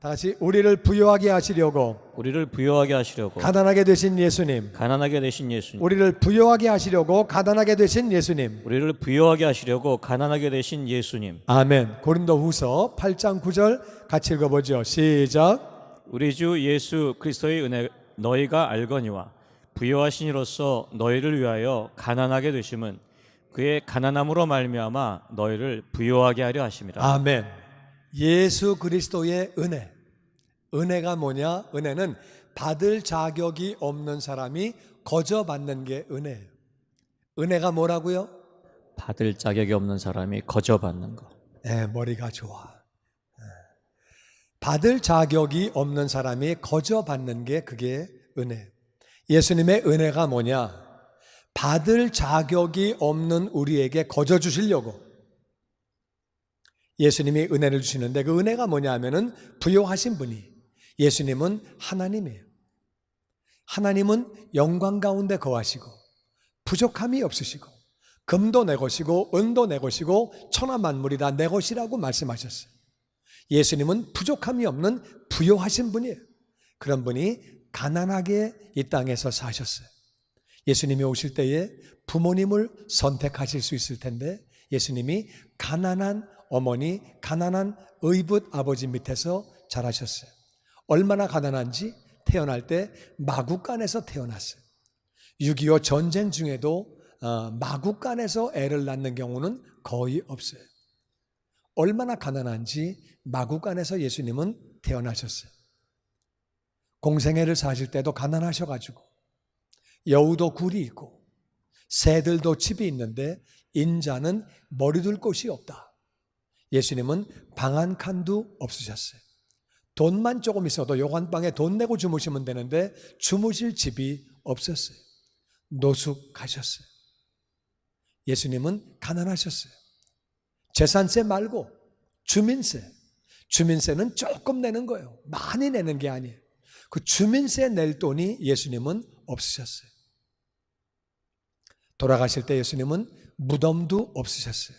다 같이 우리를 부유하게 하시려고 우리를 부유하게 하시려고 가난하게 되신 예수님, 가난하게 되신 예수님, 우리를 부유하게 하시려고 가난하게 되신 예수님. 우리를 부유하게 하시려고 가난하게 되신 예수님. 아멘. 고린도후서 8장 9절 같이 읽어보죠. 시작. 우리 주 예수 그리스도의 은혜 너희가 알거니와 부유하신 이로써 너희를 위하여 가난하게 되심은 그의 가난함으로 말미암아 너희를 부유하게 하려 하심이라. 아멘. 예수 그리스도의 은혜. 은혜가 뭐냐? 은혜는 받을 자격이 없는 사람이 거저 받는 게 은혜예요. 은혜가 뭐라고요? 받을 자격이 없는 사람이 거저 받는 거. 머리가 좋아. 받을 자격이 없는 사람이 거저 받는 게 그게 은혜예요. 예수님의 은혜가 뭐냐? 받을 자격이 없는 우리에게 거저 주시려고 예수님이 은혜를 주시는데, 그 은혜가 뭐냐 하면은 부요하신 분이, 예수님은 하나님이에요. 하나님은 영광 가운데 거하시고 부족함이 없으시고 금도 내 것이고 은도 내 것이고 천하 만물이 다 내 것이라고 말씀하셨어요. 예수님은 부족함이 없는 부요하신 분이에요. 그런 분이 가난하게 이 땅에서 사셨어요. 예수님이 오실 때에 부모님을 선택하실 수 있을 텐데 예수님이 가난한 어머니, 가난한 의붓 아버지 밑에서 자라셨어요. 얼마나 가난한지 태어날 때 마구간에서 태어났어요. 6.25 전쟁 중에도 마구간에서 애를 낳는 경우는 거의 없어요. 얼마나 가난한지 마구간에서 예수님은 태어나셨어요. 공생애를 사실 때도 가난하셔가지고 여우도 굴이 있고 새들도 집이 있는데 인자는 머리 둘 곳이 없다. 예수님은 방 한 칸도 없으셨어요. 돈만 조금 있어도 요간방에 돈 내고 주무시면 되는데 주무실 집이 없었어요. 노숙하셨어요. 예수님은 가난하셨어요. 재산세 말고 주민세는 조금 내는 거예요. 많이 내는 게 아니에요. 그 주민세 낼 돈이 예수님은 없으셨어요. 돌아가실 때 예수님은 무덤도 없으셨어요.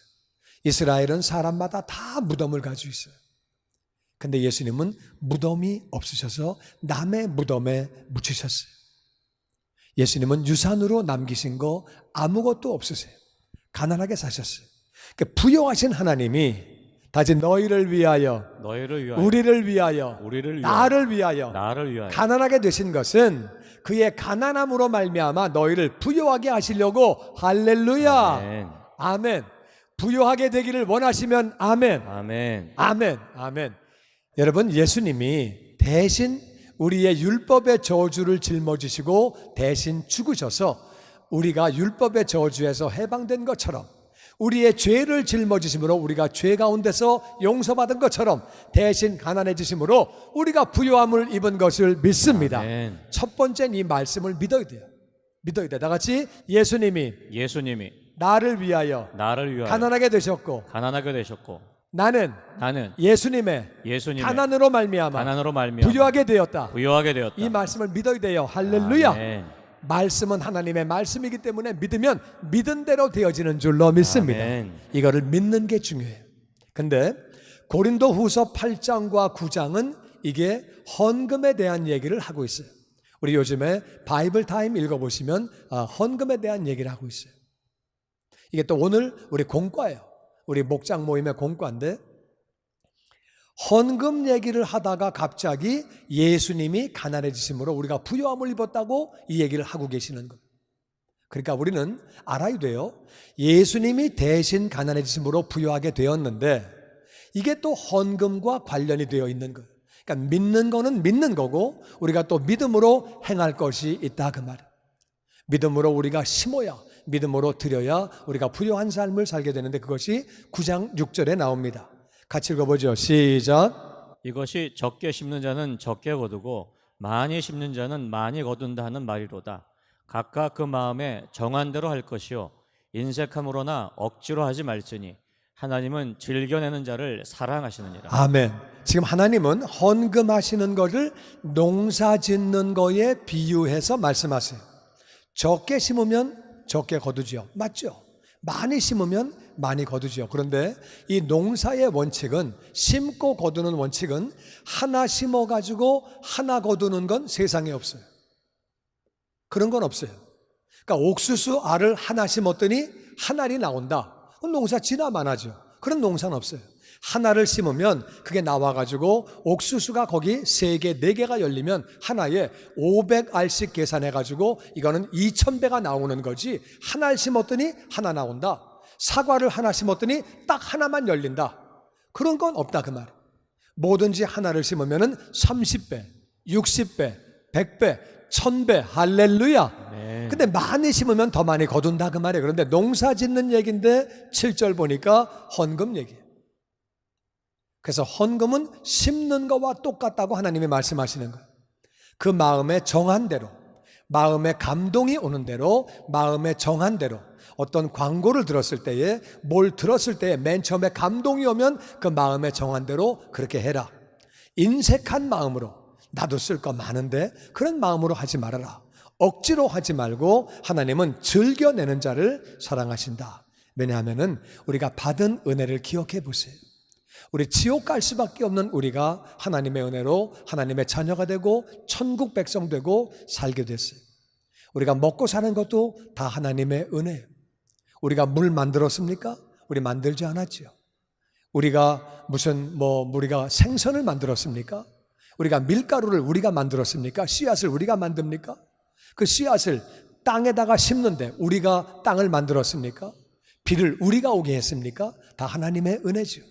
이스라엘은 사람마다 다 무덤을 가지고 있어요. 근데 예수님은 무덤이 없으셔서 남의 무덤에 묻히셨어요. 예수님은 유산으로 남기신 거 아무것도 없으세요. 가난하게 사셨어요. 그러니까 부요하신 하나님이 다시 너희를 위하여, 우리를 위하여, 나를 위하여 가난하게 되신 것은 그의 가난함으로 말미암아 너희를 부요하게 하시려고. 할렐루야. 아멘. 아멘. 부요하게 되기를 원하시면 아멘. 아멘. 아멘. 아멘. 여러분, 예수님이 대신 우리의 율법의 저주를 짊어지시고 대신 죽으셔서 우리가 율법의 저주에서 해방된 것처럼, 우리의 죄를 짊어지심으로 우리가 죄 가운데서 용서받은 것처럼 대신 가난해지심으로 우리가 부요함을 입은 것을 믿습니다. 아멘. 첫 번째는 이 말씀을 믿어야 돼요. 믿어야 돼. 다 같이 예수님이 나를 위하여 가난하게 되셨고 나는 예수님의 가난으로 말미암아 부유하게 되었다. 이 말씀을 믿어야 돼요. 할렐루야. 아멘. 말씀은 하나님의 말씀이기 때문에 믿으면 믿은 대로 되어지는 줄로 믿습니다. 아멘. 이거를 믿는 게 중요해요. 근데 고린도후서 8장과 9장은 이게 헌금에 대한 얘기를 하고 있어요. 우리 요즘에 바이블 타임 읽어보시면 헌금에 대한 얘기를 하고 있어요. 이게 또 오늘 우리 공과예요. 우리 목장 모임의 공과인데, 헌금 얘기를 하다가 갑자기 예수님이 가난해지심으로 우리가 부요함을 입었다고 이 얘기를 하고 계시는 거예요. 그러니까 우리는 알아야 돼요. 예수님이 대신 가난해지심으로 부요하게 되었는데 이게 또 헌금과 관련이 되어 있는 거예요. 그러니까 믿는 거는 믿는 거고 우리가 또 믿음으로 행할 것이 있다, 그 말이에요. 믿음으로 우리가 심어야, 믿음으로 드려야 우리가 부요한 삶을 살게 되는데 그것이 9장 6절에 나옵니다. 같이 읽어보죠. 시작. 이것이 적게 심는 자는 적게 거두고 많이 심는 자는 많이 거둔다 하는 말이로다. 각각 그 마음에 정한 대로 할 것이요 인색함으로나 억지로 하지 말지니 하나님은 즐겨내는 자를 사랑하시느니라. 아멘. 지금 하나님은 헌금하시는 것을 농사 짓는 거에 비유해서 말씀하세요. 적게 심으면 적게 거두죠. 맞죠? 많이 심으면 많이 거두죠. 그런데 이 농사의 원칙은, 심고 거두는 원칙은 하나 심어가지고 하나 거두는 건 세상에 없어요. 그런 건 없어요. 그러니까 옥수수 알을 하나 심었더니 한 알이 나온다. 그건 농사 지나만 하죠. 그런 농사는 없어요. 하나를 심으면 그게 나와가지고 옥수수가 거기 3개, 4개가 열리면 하나에 500알씩 계산해가지고 이거는 2000배가 나오는 거지, 하나를 심었더니 하나 나온다. 사과를 하나 심었더니 딱 하나만 열린다. 그런 건 없다 그 말. 뭐든지 하나를 심으면 30배, 60배, 100배, 1000배, 할렐루야. 네. 근데 많이 심으면 더 많이 거둔다 그 말이에요. 그런데 농사 짓는 얘기인데 7절 보니까 헌금 얘기예요. 그래서 헌금은 심는 거와 똑같다고 하나님이 말씀하시는 거예요. 그 마음에 정한 대로, 마음에 감동이 오는 대로, 마음에 정한 대로, 어떤 광고를 들었을 때에, 뭘 들었을 때에 맨 처음에 감동이 오면 그 마음에 정한 대로 그렇게 해라. 인색한 마음으로, 나도 쓸 거 많은데 그런 마음으로 하지 말아라. 억지로 하지 말고 하나님은 즐겨내는 자를 사랑하신다. 왜냐하면 우리가 받은 은혜를 기억해 보세요. 우리 지옥 갈 수밖에 없는 우리가 하나님의 은혜로 하나님의 자녀가 되고 천국 백성 되고 살게 됐어요. 우리가 먹고 사는 것도 다 하나님의 은혜예요. 우리가 물 만들었습니까? 우리 만들지 않았죠. 우리가 우리가 생선을 만들었습니까? 우리가 밀가루를 우리가 만들었습니까? 씨앗을 우리가 만듭니까? 그 씨앗을 땅에다가 심는데 우리가 땅을 만들었습니까? 비를 우리가 오게 했습니까? 다 하나님의 은혜죠.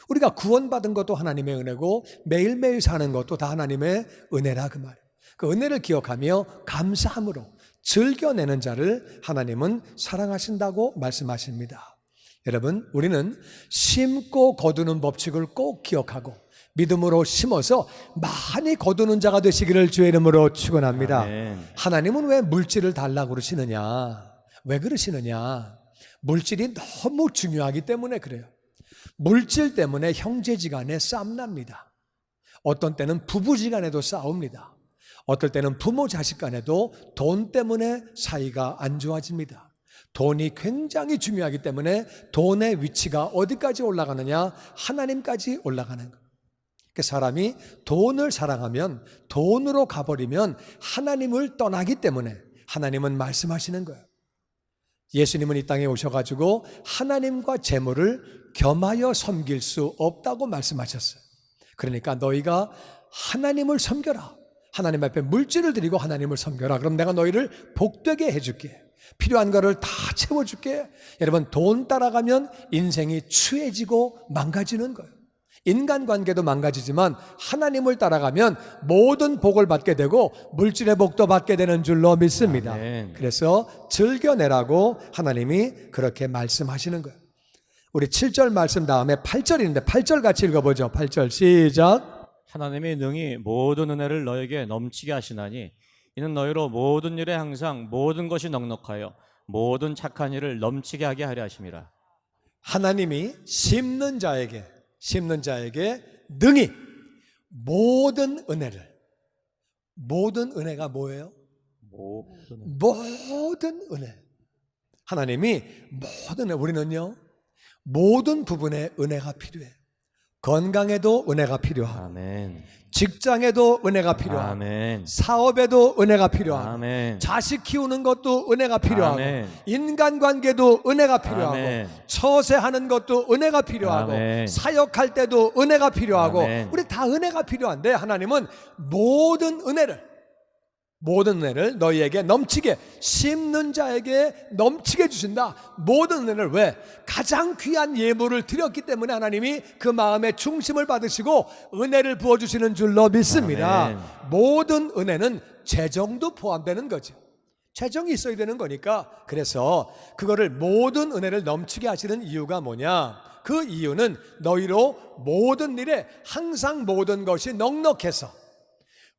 우리가 구원받은 것도 하나님의 은혜고 매일매일 사는 것도 다 하나님의 은혜라 그 말. 그 은혜를 기억하며 감사함으로 즐겨내는 자를 하나님은 사랑하신다고 말씀하십니다. 여러분, 우리는 심고 거두는 법칙을 꼭 기억하고 믿음으로 심어서 많이 거두는 자가 되시기를 주의 이름으로 축원합니다. 아멘. 하나님은 왜 물질을 달라고 그러시느냐? 왜 그러시느냐? 물질이 너무 중요하기 때문에 그래요. 물질 때문에 형제지간에 싸움납니다. 어떤 때는 부부지간에도 싸웁니다. 어떨 때는 부모 자식 간에도 돈 때문에 사이가 안 좋아집니다. 돈이 굉장히 중요하기 때문에 돈의 위치가 어디까지 올라가느냐? 하나님까지 올라가는 거예요. 사람이 돈을 사랑하면, 돈으로 가버리면 하나님을 떠나기 때문에 하나님은 말씀하시는 거예요. 예수님은 이 땅에 오셔가지고 하나님과 재물을 겸하여 섬길 수 없다고 말씀하셨어요. 그러니까 너희가 하나님을 섬겨라. 하나님 앞에 물질을 드리고 하나님을 섬겨라. 그럼 내가 너희를 복되게 해줄게. 필요한 거를 다 채워줄게. 여러분, 돈 따라가면 인생이 추해지고 망가지는 거예요. 인간관계도 망가지지만 하나님을 따라가면 모든 복을 받게 되고 물질의 복도 받게 되는 줄로 믿습니다. 아멘. 그래서 즐겨내라고 하나님이 그렇게 말씀하시는 거예요. 우리 7절 말씀 다음에 8절인데 8절 같이 읽어보죠. 8절 시작. 하나님이 능히 모든 은혜를 너에게 넘치게 하시나니 이는 너희로 모든 일에 항상 모든 것이 넉넉하여 모든 착한 일을 넘치게 하게 하려 하심이라. 하나님이 심는 자에게 능히 모든 은혜를, 모든 은혜가 뭐예요? 모든 은혜. 하나님이 모든 은혜, 우리는요 모든 부분에 은혜가 필요해. 건강에도 은혜가 필요하고, 아멘. 직장에도 은혜가 필요하고, 아멘. 사업에도 은혜가 필요하고, 아멘. 자식 키우는 것도 은혜가 필요하고, 아멘. 인간관계도 은혜가 필요하고, 아멘. 처세하는 것도 은혜가 필요하고, 아멘. 사역할 때도 은혜가 필요하고, 아멘. 우리 다 은혜가 필요한데 하나님은 모든 은혜를 너희에게 넘치게, 심는 자에게 넘치게 주신다. 모든 은혜를. 왜? 가장 귀한 예물을 드렸기 때문에 하나님이 그 마음의 중심을 받으시고 은혜를 부어주시는 줄로 믿습니다. 아멘. 모든 은혜는 재정도 포함되는 거죠. 재정이 있어야 되는 거니까. 그래서 그거를 모든 은혜를 넘치게 하시는 이유가 뭐냐? 그 이유는 너희로 모든 일에 항상 모든 것이 넉넉해서,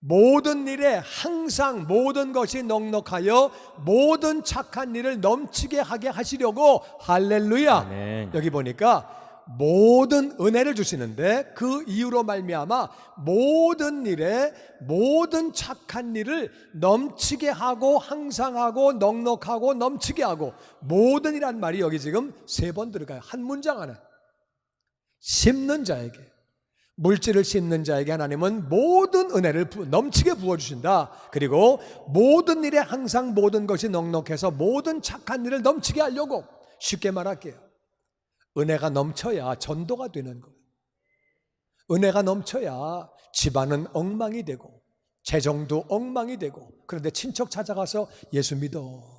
모든 일에 항상 모든 것이 넉넉하여 모든 착한 일을 넘치게 하게 하시려고. 할렐루야. 아멘. 여기 보니까 모든 은혜를 주시는데 그 이유로 말미암아 모든 일에 모든 착한 일을 넘치게 하고 항상 하고 넉넉하고 넘치게 하고 모든 이란 말이 여기 지금 3번 들어가요. 한 문장 안에. 심는 자에게, 물질을 심는 자에게 하나님은 모든 은혜를 넘치게 부어주신다. 그리고 모든 일에 항상 모든 것이 넉넉해서 모든 착한 일을 넘치게 하려고, 쉽게 말할게요, 은혜가 넘쳐야 전도가 되는 거예요. 은혜가 넘쳐야 집안은 엉망이 되고 재정도 엉망이 되고, 그런데 친척 찾아가서 예수 믿어,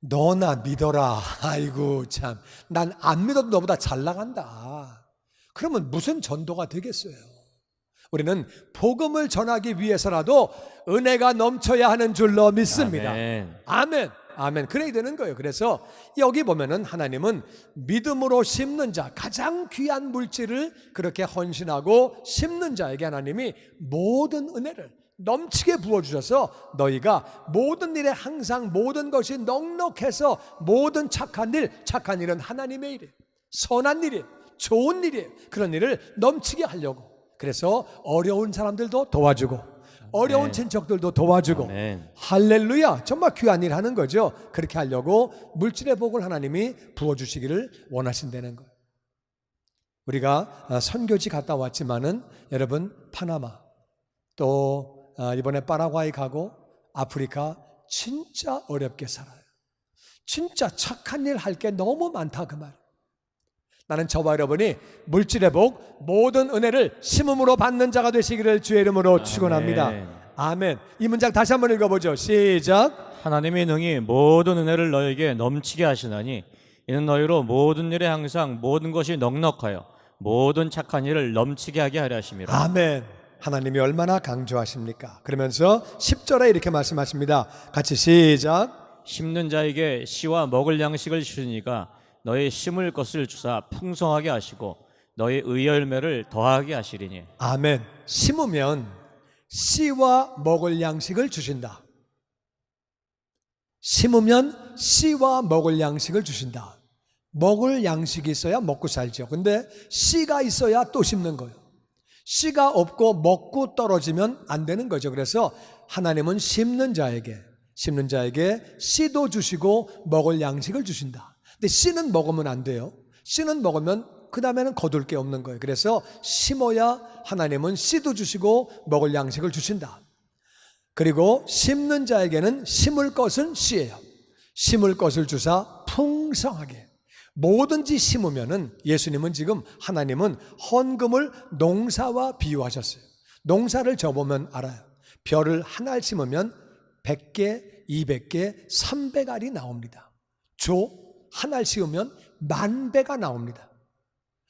너나 믿어라, 아이고 참 난 안 믿어도 너보다 잘 나간다, 그러면 무슨 전도가 되겠어요? 우리는 복음을 전하기 위해서라도 은혜가 넘쳐야 하는 줄로 믿습니다. 아멘. 아멘. 아멘. 그래야 되는 거예요. 그래서 여기 보면은 하나님은 믿음으로 심는 자, 가장 귀한 물질을 그렇게 헌신하고 심는 자에게 하나님이 모든 은혜를 넘치게 부어주셔서 너희가 모든 일에 항상 모든 것이 넉넉해서 모든 착한 일은 하나님의 일이에요. 선한 일이에요. 좋은 일이에요. 그런 일을 넘치게 하려고. 그래서 어려운 사람들도 도와주고 어려운 친척들도 도와주고. 아멘. 할렐루야. 정말 귀한 일 하는 거죠. 그렇게 하려고 물질의 복을 하나님이 부어주시기를 원하신다는 거예요. 우리가 선교지 갔다 왔지만은 여러분, 파나마 또 이번에 파라과이 가고 아프리카 진짜 어렵게 살아요. 진짜 착한 일 할 게 너무 많다 그 말. 나는 저와 여러분이 물질의 복, 모든 은혜를 심음으로 받는 자가 되시기를 주의 이름으로 축원합니다. 아멘. 이 문장 다시 한번 읽어보죠. 시작. 하나님이 능히 모든 은혜를 너에게 넘치게 하시나니 이는 너희로 모든 일에 항상 모든 것이 넉넉하여 모든 착한 일을 넘치게 하게 하려 하심이라. 아멘. 하나님이 얼마나 강조하십니까? 그러면서 10절에 이렇게 말씀하십니다. 같이 시작. 심는 자에게 씨와 먹을 양식을 주시니까 너희 심을 것을 주사 풍성하게 하시고 너희 의의 열매를 더하게 하시리니. 아멘. 심으면 씨와 먹을 양식을 주신다. 심으면 씨와 먹을 양식을 주신다. 먹을 양식이 있어야 먹고 살죠. 근데 씨가 있어야 또 심는 거예요. 씨가 없고 먹고 떨어지면 안 되는 거죠. 그래서 하나님은 심는 자에게 씨도 주시고 먹을 양식을 주신다. 근데 씨는 먹으면 안 돼요. 씨는 먹으면 그 다음에는 거둘 게 없는 거예요. 그래서 심어야 하나님은 씨도 주시고 먹을 양식을 주신다. 그리고 심는 자에게는 심을 것은 씨예요. 심을 것을 주사 풍성하게. 뭐든지 심으면은, 예수님은 지금, 하나님은 헌금을 농사와 비유하셨어요. 농사를 져보면 알아요. 벼를 하나 심으면 100개, 200개, 300알이 나옵니다. 조 하나 심으면 10,000배가 나옵니다.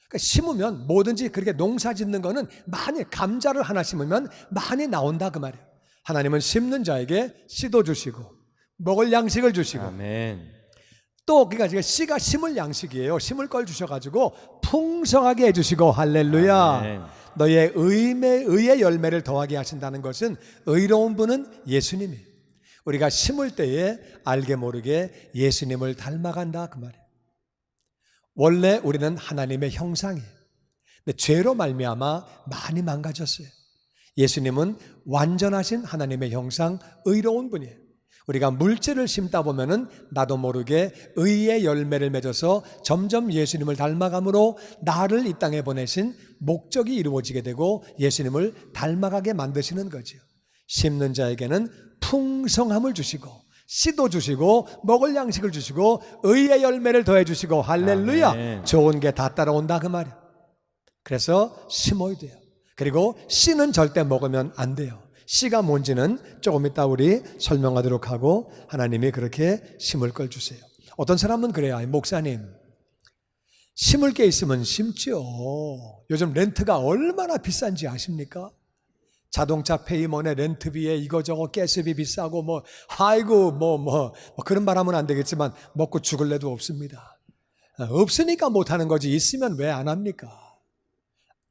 그러니까 심으면 뭐든지, 그렇게 농사 짓는 거는 많이, 감자를 하나 심으면 많이 나온다 그 말이에요. 하나님은 심는 자에게 씨도 주시고 먹을 양식을 주시고. 아멘. 또 그러니까 씨가 심을 양식이에요. 심을 걸 주셔가지고 풍성하게 해주시고. 할렐루야. 아멘. 너의 의의 열매를 더하게 하신다는 것은, 의로운 분은 예수님이에요. 우리가 심을 때에 알게 모르게 예수님을 닮아간다 그 말이에요. 원래 우리는 하나님의 형상이에요. 근데 죄로 말미암아 많이 망가졌어요. 예수님은 완전하신 하나님의 형상, 의로운 분이에요. 우리가 물질을 심다 보면은 나도 모르게 의의 열매를 맺어서 점점 예수님을 닮아감으로 나를 이 땅에 보내신 목적이 이루어지게 되고 예수님을 닮아가게 만드시는 거죠. 심는 자에게는 풍성함을 주시고 씨도 주시고 먹을 양식을 주시고 의의 열매를 더해 주시고. 할렐루야. 아멘. 좋은 게 다 따라온다 그 말이야. 그래서 심어야 돼요. 그리고 씨는 절대 먹으면 안 돼요. 씨가 뭔지는 조금 이따 우리 설명하도록 하고, 하나님이 그렇게 심을 걸 주세요. 어떤 사람은 그래요. 목사님, 심을 게 있으면 심지요. 요즘 렌트가 얼마나 비싼지 아십니까? 자동차 페이먼에 렌트비에 이거저거 가스비 비싸고 아이고 그런 말 하면 안 되겠지만 먹고 죽을 애도 없습니다. 없으니까 못하는 거지, 있으면 왜 안 합니까?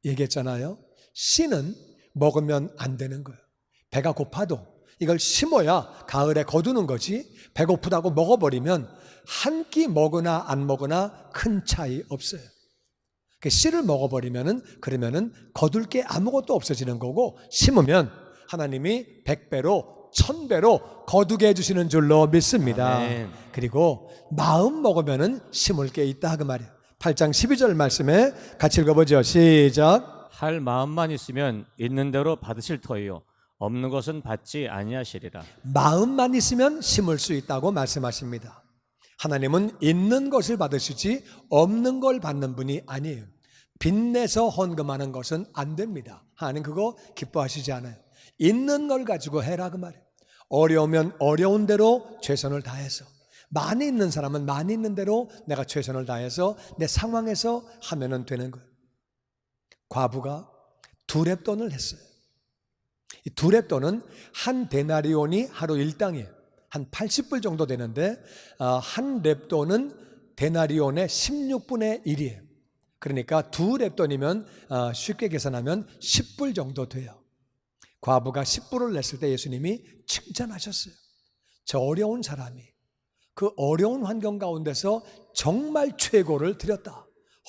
얘기했잖아요. 씨는 먹으면 안 되는 거예요. 배가 고파도 이걸 심어야 가을에 거두는 거지, 배고프다고 먹어버리면 한 끼 먹으나 안 먹으나 큰 차이 없어요. 그 씨를 먹어버리면은 그러면은 거둘 게 아무것도 없어지는 거고, 심으면 하나님이 100배로 1000배로 거두게 해주시는 줄로 믿습니다. 아멘. 그리고 마음 먹으면은 심을 게 있다 그 말이에요. 8장 12절 말씀에 같이 읽어보죠. 시작. 할 마음만 있으면 있는 대로 받으실 터이요 없는 것은 받지 아니하시리라. 마음만 있으면 심을 수 있다고 말씀하십니다. 하나님은 있는 것을 받으시지 없는 걸 받는 분이 아니에요. 빚내서 헌금하는 것은 안 됩니다. 하나님 그거 기뻐하시지 않아요. 있는 걸 가지고 해라 그 말이에요. 어려우면 어려운 대로 최선을 다해서, 많이 있는 사람은 많이 있는 대로 내가 최선을 다해서 내 상황에서 하면은 되는 거예요. 과부가 두렙돈을 했어요. 이 두렙돈은 한 데나리온이 하루 일당이에요. 한 80불 정도 되는데 한 렙돈은 데나리온의 16분의 1이에요. 그러니까 두 렙돈이면 쉽게 계산하면 10불 정도 돼요. 과부가 10불을 냈을 때 예수님이 칭찬하셨어요. 저 어려운 사람이 그 어려운 환경 가운데서 정말 최고를 드렸다,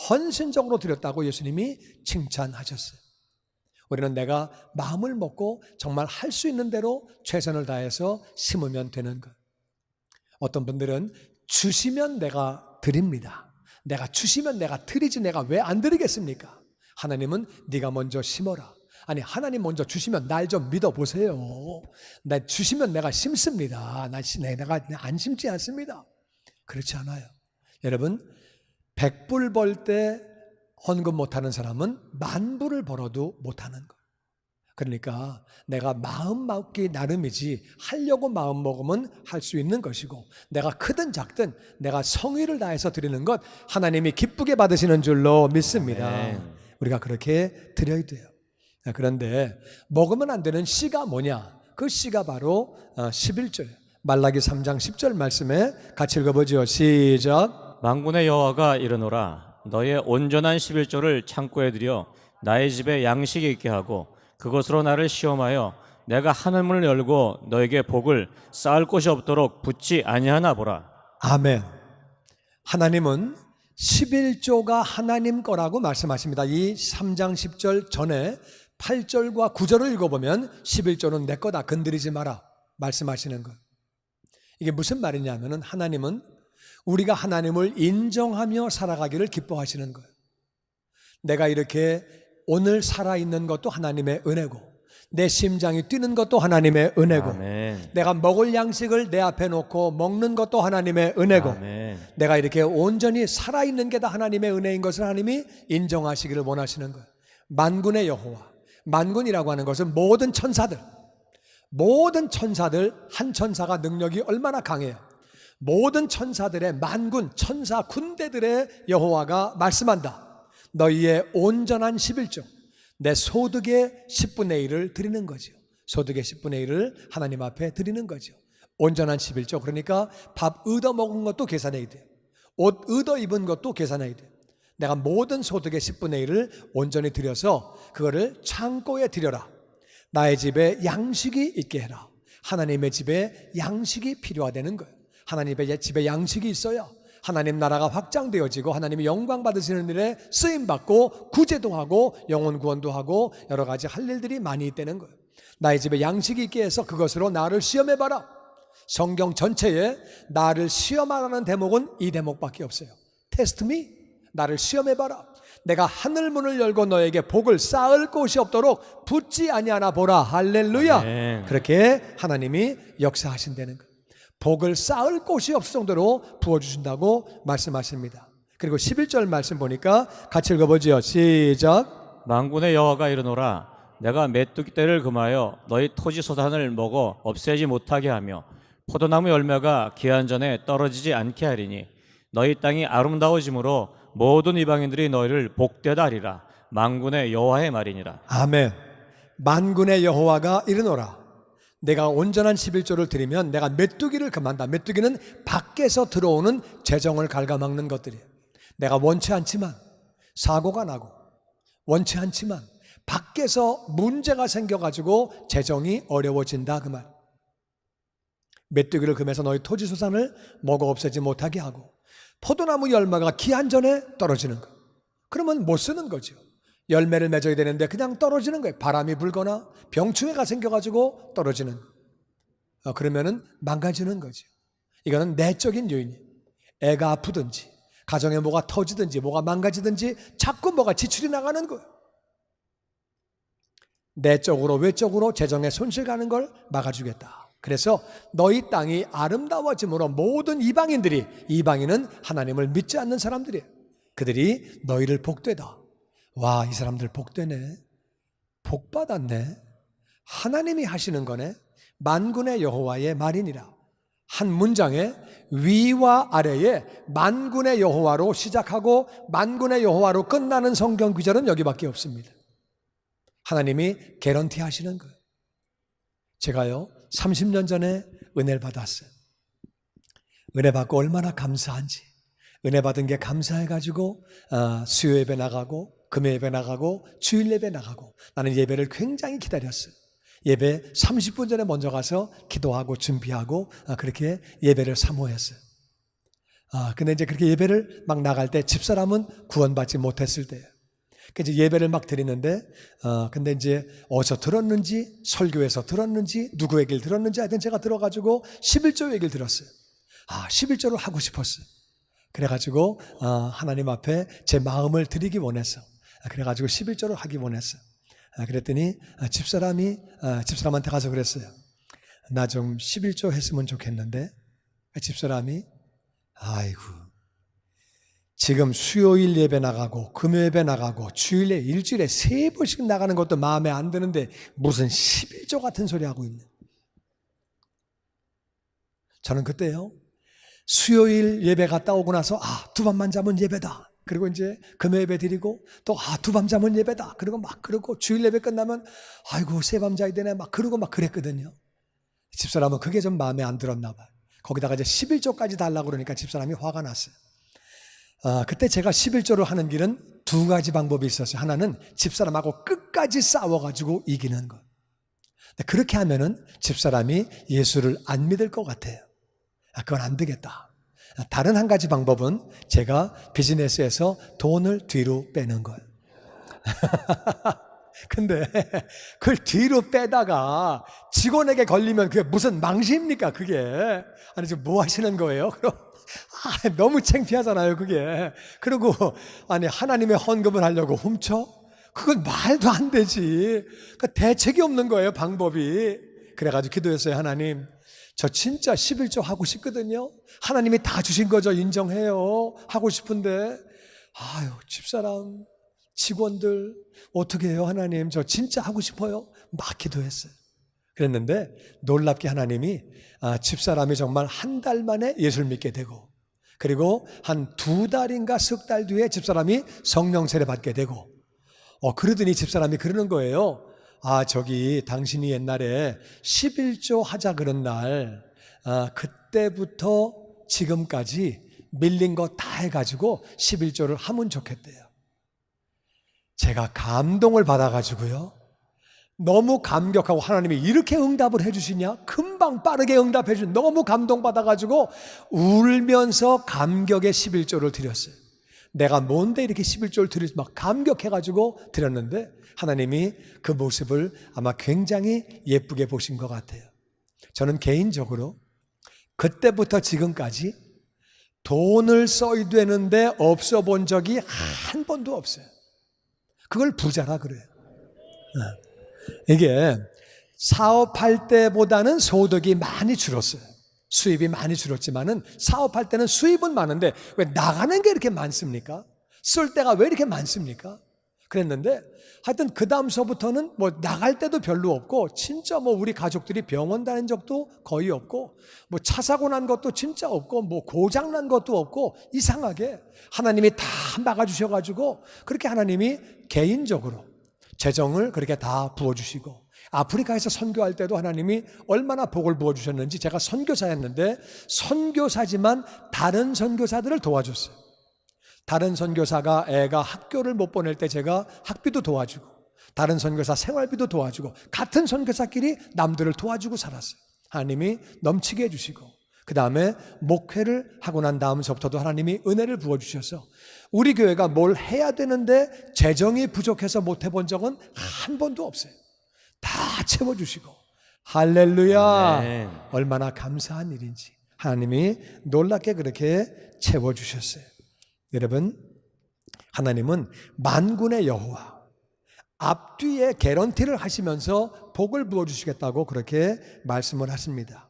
헌신적으로 드렸다고 예수님이 칭찬하셨어요. 우리는 내가 마음을 먹고 정말 할 수 있는 대로 최선을 다해서 심으면 되는 것. 어떤 분들은 주시면 내가 드립니다. 내가 주시면 내가 드리지 내가 왜 안 드리겠습니까? 하나님은 네가 먼저 심어라. 아니 하나님 먼저 주시면 날 좀 믿어보세요. 나 주시면 내가 심습니다. 내가 안 심지 않습니다. 그렇지 않아요. 여러분 100불 벌 때 헌금 못하는 사람은 10,000불을 벌어도 못하는 거예요. 그러니까 내가 마음 먹기 나름이지 하려고 마음 먹으면 할 수 있는 것이고, 내가 크든 작든 내가 성의를 다해서 드리는 것 하나님이 기쁘게 받으시는 줄로 믿습니다. 아멘. 우리가 그렇게 드려야 돼요. 그런데 먹으면 안 되는 씨가 뭐냐? 그 씨가 바로 11조예요. 말라기 3장 10절 말씀에 같이 읽어보죠. 시작. 만군의 여호와가 이르노라. 너의 온전한 11조를 창고에 들여 나의 집에 양식이 있게 하고 그것으로 나를 시험하여 내가 하늘문을 열고 너에게 복을 쌓을 곳이 없도록 붙지 아니하나 보라. 아멘. 하나님은 11조가 하나님 거라고 말씀하십니다. 이 3장 10절 전에 8절과 9절을 읽어보면 11조는 내 거다, 건드리지 마라 말씀하시는 거예요. 이게 무슨 말이냐면은 하나님은 우리가 하나님을 인정하며 살아가기를 기뻐하시는 거예요. 내가 이렇게 오늘 살아있는 것도 하나님의 은혜고, 내 심장이 뛰는 것도 하나님의 은혜고, 아멘. 내가 먹을 양식을 내 앞에 놓고 먹는 것도 하나님의 은혜고, 아멘. 내가 이렇게 온전히 살아있는 게 다 하나님의 은혜인 것을 하나님이 인정하시기를 원하시는 거예요. 만군의 여호와, 만군이라고 하는 것은 모든 천사들, 한 천사가 능력이 얼마나 강해요. 모든 천사들의 만군, 천사 군대들의 여호와가 말씀한다. 너희의 온전한 11조, 내 소득의 10분의 1을 드리는 거죠. 소득의 10분의 1을 하나님 앞에 드리는 거죠. 온전한 11조, 그러니까 밥 얻어 먹은 것도 계산해야 돼요. 옷 얻어 입은 것도 계산해야 돼요. 내가 모든 소득의 10분의 1을 온전히 드려서 그거를 창고에 드려라. 나의 집에 양식이 있게 해라. 하나님의 집에 양식이 필요하다는 거예요. 하나님의 집에 양식이 있어야 하나님 나라가 확장되어지고 하나님이 영광 받으시는 일에 쓰임받고 구제도 하고 영혼 구원도 하고 여러 가지 할 일들이 많이 있다는 거예요. 나의 집에 양식이 있게 해서 그것으로 나를 시험해봐라. 성경 전체에 나를 시험하라는 대목은 이 대목밖에 없어요. Test me, 나를 시험해봐라. 내가 하늘 문을 열고 너에게 복을 쌓을 곳이 없도록 붙지 아니하나 보라. 할렐루야. 아멘. 그렇게 하나님이 역사하신다는 거예요. 복을 쌓을 곳이 없을 정도로 부어주신다고 말씀하십니다. 그리고 11절 말씀 보니까 같이 읽어보죠. 시작. 만군의 여호와가 이르노라. 내가 메뚜기 떼를 금하여 너희 토지 소산을 먹어 없애지 못하게 하며 포도나무 열매가 기한 전에 떨어지지 않게 하리니 너희 땅이 아름다워짐으로 모든 이방인들이 너희를 복되다 하리라. 만군의 여호와의 말이니라. 아멘. 만군의 여호와가 이르노라. 내가 온전한 11조를 드리면 내가 메뚜기를 금한다. 메뚜기는 밖에서 들어오는 재정을 갉아먹는 것들이에요. 내가 원치 않지만 사고가 나고 원치 않지만 밖에서 문제가 생겨가지고 재정이 어려워진다 그 말. 메뚜기를 금해서 너희 토지소산을 먹어 없애지 못하게 하고 포도나무 열매가 기한 전에 떨어지는 거. 그러면 못 쓰는 거죠. 열매를 맺어야 되는데 그냥 떨어지는 거예요. 바람이 불거나 병충해가 생겨가지고 떨어지는 거. 그러면은 망가지는 거죠. 이거는 내적인 요인이에요. 애가 아프든지 가정에 뭐가 터지든지 뭐가 망가지든지 자꾸 뭐가 지출이 나가는 거예요. 내적으로 외적으로 재정에 손실 가는 걸 막아주겠다. 그래서 너희 땅이 아름다워짐으로 모든 이방인은 하나님을 믿지 않는 사람들이에요. 그들이 너희를 복되다. 와, 이 사람들 복되네. 복받았네. 하나님이 하시는 거네. 만군의 여호와의 말이니라. 한 문장에 위와 아래에 만군의 여호와로 시작하고 만군의 여호와로 끝나는 성경 구절은 여기밖에 없습니다. 하나님이 개런티 하시는 거예요. 제가요 30년 전에 은혜를 받았어요. 은혜 받고 얼마나 감사한지. 은혜 받은 게 감사해가지고 수요 예배 나가고 금요 예배 나가고 주일 예배 나가고 나는 예배를 굉장히 기다렸어요. 예배 30분 전에 먼저 가서 기도하고 준비하고 그렇게 예배를 사모했어요. 근데 이제 그렇게 예배를 막 나갈 때 집사람은 구원받지 못했을 때예요. 이제 예배를 막 드리는데 근데 이제 어디서 들었는지 설교에서 들었는지 누구 얘기를 들었는지 하여튼 제가 들어가지고 11조 얘기를 들었어요. 11조를 하고 싶었어요. 그래가지고 하나님 앞에 제 마음을 드리기 원했어. 그래가지고 11조를 하기 원했어요. 그랬더니 집사람한테 가서 그랬어요. 나 좀 11조 했으면 좋겠는데. 집사람이 아이고 지금 수요일 예배 나가고 금요 예배 나가고 주일에 일주일에 3번씩 나가는 것도 마음에 안 드는데 무슨 11조 같은 소리 하고 있네. 저는 그때요 수요일 예배 갔다 오고 나서 두 밤만 자면 예배다. 그리고 이제 금요 예배 드리고 또 두 밤 자면 예배다. 그리고 막 그러고 주일 예배 끝나면 아이고 세 밤 자야 되네 막 그러고 막 그랬거든요. 집사람은 그게 좀 마음에 안 들었나 봐요. 거기다가 이제 11조까지 달라고 그러니까 집사람이 화가 났어요. 그때 제가 11조를 하는 길은 두 가지 방법이 있었어요. 하나는 집사람하고 끝까지 싸워가지고 이기는 것. 그렇게 하면은 집사람이 예수를 안 믿을 것 같아요. 그건 안 되겠다. 다른 한 가지 방법은 제가 비즈니스에서 돈을 뒤로 빼는 거예요. 근데 그걸 뒤로 빼다가 직원에게 걸리면 그게 무슨 망신입니까 그게. 아니 지금 뭐 하시는 거예요? 그럼 너무 창피하잖아요 그게. 그리고 아니 하나님의 헌금을 하려고 훔쳐? 그건 말도 안 되지. 그러니까 대책이 없는 거예요 방법이. 그래가지고 기도했어요. 하나님 저 진짜 11조 하고 싶거든요. 하나님이 다 주신 거죠. 인정해요. 하고 싶은데 집사람 직원들 어떻게 해요? 하나님 저 진짜 하고 싶어요. 막 기도했어요. 그랬는데 놀랍게 하나님이 집사람이 정말 한 달 만에 예수를 믿게 되고 그리고 한 2달인가 석 달 뒤에 집사람이 성령 세례 받게 되고 그러더니 집사람이 그러는 거예요. 저기 당신이 옛날에 11조 하자 그런 날 그때부터 지금까지 밀린 거 다 해가지고 11조를 하면 좋겠대요. 제가 감동을 받아가지고요 너무 감격하고 하나님이 이렇게 응답을 해주시냐 금방 빠르게 응답해 주신 너무 감동받아가지고 울면서 감격의 11조를 드렸어요. 내가 뭔데 이렇게 11조를 드리지 막 감격해가지고 드렸는데 하나님이 그 모습을 아마 굉장히 예쁘게 보신 것 같아요. 저는 개인적으로 그때부터 지금까지 돈을 써야 되는데 없어 본 적이 한 번도 없어요. 그걸 부자라 그래요. 이게 사업할 때보다는 소득이 많이 줄었어요. 수입이 많이 줄었지만은 사업할 때는 수입은 많은데 왜 나가는 게 이렇게 많습니까? 쓸 때가 왜 이렇게 많습니까? 그랬는데 하여튼 그 다음서부터는 뭐 나갈 때도 별로 없고 진짜 뭐 우리 가족들이 병원 다닌 적도 거의 없고 뭐 차 사고 난 것도 진짜 없고 뭐 고장 난 것도 없고 이상하게 하나님이 다 막아주셔가지고 그렇게 하나님이 개인적으로 재정을 그렇게 다 부어주시고 아프리카에서 선교할 때도 하나님이 얼마나 복을 부어주셨는지 제가 선교사였는데 선교사지만 다른 선교사들을 도와줬어요. 다른 선교사가 애가 학교를 못 보낼 때 제가 학비도 도와주고 다른 선교사 생활비도 도와주고 같은 선교사끼리 남들을 도와주고 살았어요. 하나님이 넘치게 해주시고, 그 다음에 목회를 하고 난 다음서부터도 하나님이 은혜를 부어주셔서 우리 교회가 뭘 해야 되는데 재정이 부족해서 못 해본 적은 한 번도 없어요. 다 채워주시고, 할렐루야. 아멘. 얼마나 감사한 일인지 하나님이 놀랍게 그렇게 채워주셨어요. 여러분, 하나님은 만군의 여호와, 앞뒤에 개런티를 하시면서 복을 부어주시겠다고 그렇게 말씀을 하십니다.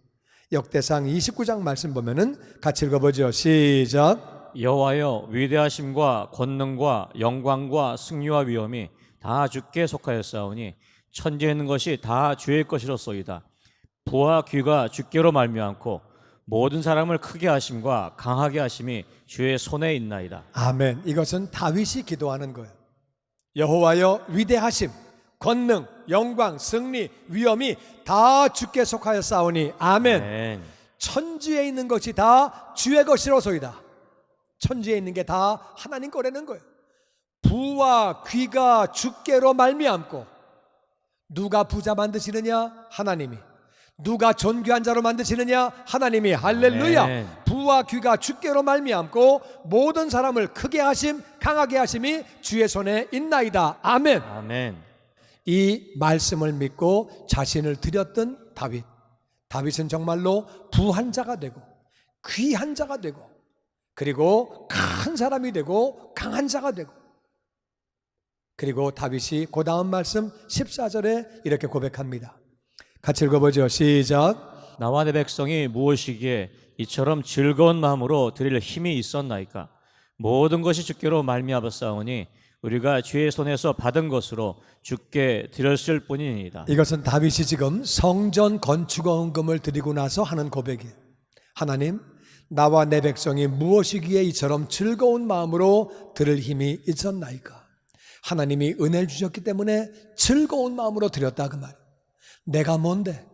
역대상 29장 말씀 보면은 같이 읽어보죠. 시작. 여호와여, 위대하심과 권능과 영광과 승리와 위엄이 다 주께 속하였사오니 천지에 있는 것이 다 주의 것이로소이다. 부와 귀가 주께로 말미암고 모든 사람을 크게 하심과 강하게 하심이 주의 손에 있나이다. 아멘. 이것은 다윗이 기도하는 거예요. 여호와여, 위대하심, 권능, 영광, 승리, 위엄이 다 주께 속하였사오니 아멘. 아멘. 천지에 있는 것이 다 주의 것이로소이다. 천지에 있는 게 다 하나님 거라는 거예요. 부와 귀가 주께로 말미암고, 누가 부자 만드시느냐? 하나님이. 누가 존귀한 자로 만드시느냐? 하나님이. 할렐루야. 아멘. 부와 귀가 주께로 말미암고 모든 사람을 크게 하심, 강하게 하심이 주의 손에 있나이다. 아멘. 아멘. 이 말씀을 믿고 자신을 드렸던 다윗. 다윗은 정말로 부한 자가 되고 귀한 자가 되고, 그리고 큰 사람이 되고 강한 자가 되고, 그리고 다윗이 그 다음 말씀 14절에 이렇게 고백합니다. 같이 읽어보죠. 시작. 나와 내 백성이 무엇이기에 이처럼 즐거운 마음으로 드릴 힘이 있었나이까? 모든 것이 주께로 말미암았사오니 우리가 주의 손에서 받은 것으로 주께 드렸을 뿐이니이다. 이것은 다윗이 지금 성전 건축원금을 드리고 나서 하는 고백이에요. 하나님, 나와 내 백성이 무엇이기에 이처럼 즐거운 마음으로 드릴 힘이 있었나이까? 하나님이 은혜를 주셨기 때문에 즐거운 마음으로 드렸다, 그 말. 내가 뭔데?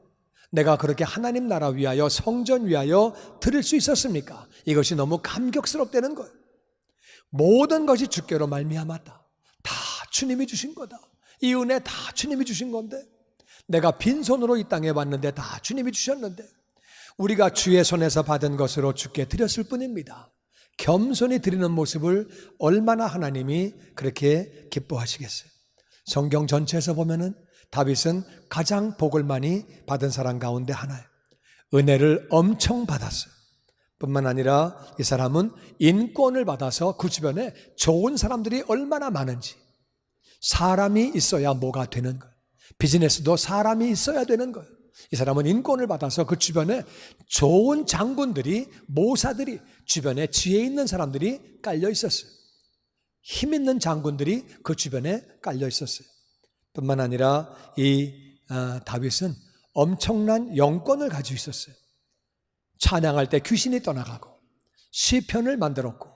내가 그렇게 하나님 나라 위하여, 성전 위하여 드릴 수 있었습니까? 이것이 너무 감격스럽다는 거예요. 모든 것이 주께로 말미암았다. 다 주님이 주신 거다. 이 은혜 다 주님이 주신 건데, 내가 빈손으로 이 땅에 왔는데 다 주님이 주셨는데, 우리가 주의 손에서 받은 것으로 주께 드렸을 뿐입니다. 겸손히 드리는 모습을 얼마나 하나님이 그렇게 기뻐하시겠어요. 성경 전체에서 보면은 다윗은 가장 복을 많이 받은 사람 가운데 하나예요. 은혜를 엄청 받았어요. 뿐만 아니라 이 사람은 인권을 받아서 그 주변에 좋은 사람들이 얼마나 많은지, 사람이 있어야 뭐가 되는 거예요. 비즈니스도 사람이 있어야 되는 거예요. 이 사람은 인권을 받아서 그 주변에 좋은 장군들이, 모사들이, 주변에 지혜 있는 사람들이 깔려 있었어요. 힘 있는 장군들이 그 주변에 깔려 있었어요. 뿐만 아니라 이 다윗은 엄청난 영권을 가지고 있었어요. 찬양할 때 귀신이 떠나가고 시편을 만들었고,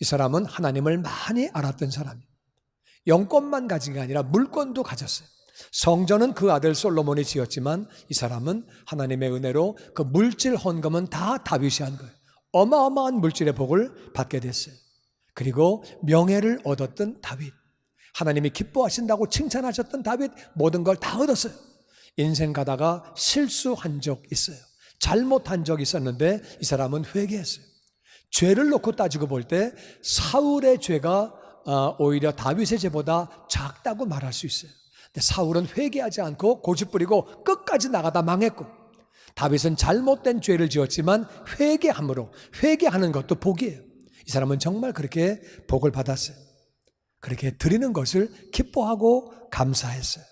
이 사람은 하나님을 많이 알았던 사람이에요. 영권만 가진 게 아니라 물권도 가졌어요. 성전은 그 아들 솔로몬이 지었지만 이 사람은 하나님의 은혜로 그 물질 헌금은 다 다윗이 한 거예요. 어마어마한 물질의 복을 받게 됐어요. 그리고 명예를 얻었던 다윗, 하나님이 기뻐하신다고 칭찬하셨던 다윗, 모든 걸 다 얻었어요. 인생 가다가 실수한 적 있어요. 잘못한 적 있었는데 이 사람은 회개했어요. 죄를 놓고 따지고 볼 때 사울의 죄가 오히려 다윗의 죄보다 작다고 말할 수 있어요. 근데 사울은 회개하지 않고 고집부리고 끝까지 나가다 망했고, 다윗은 잘못된 죄를 지었지만 회개함으로, 회개하는 것도 복이에요. 이 사람은 정말 그렇게 복을 받았어요. 그렇게 드리는 것을 기뻐하고 감사했어요.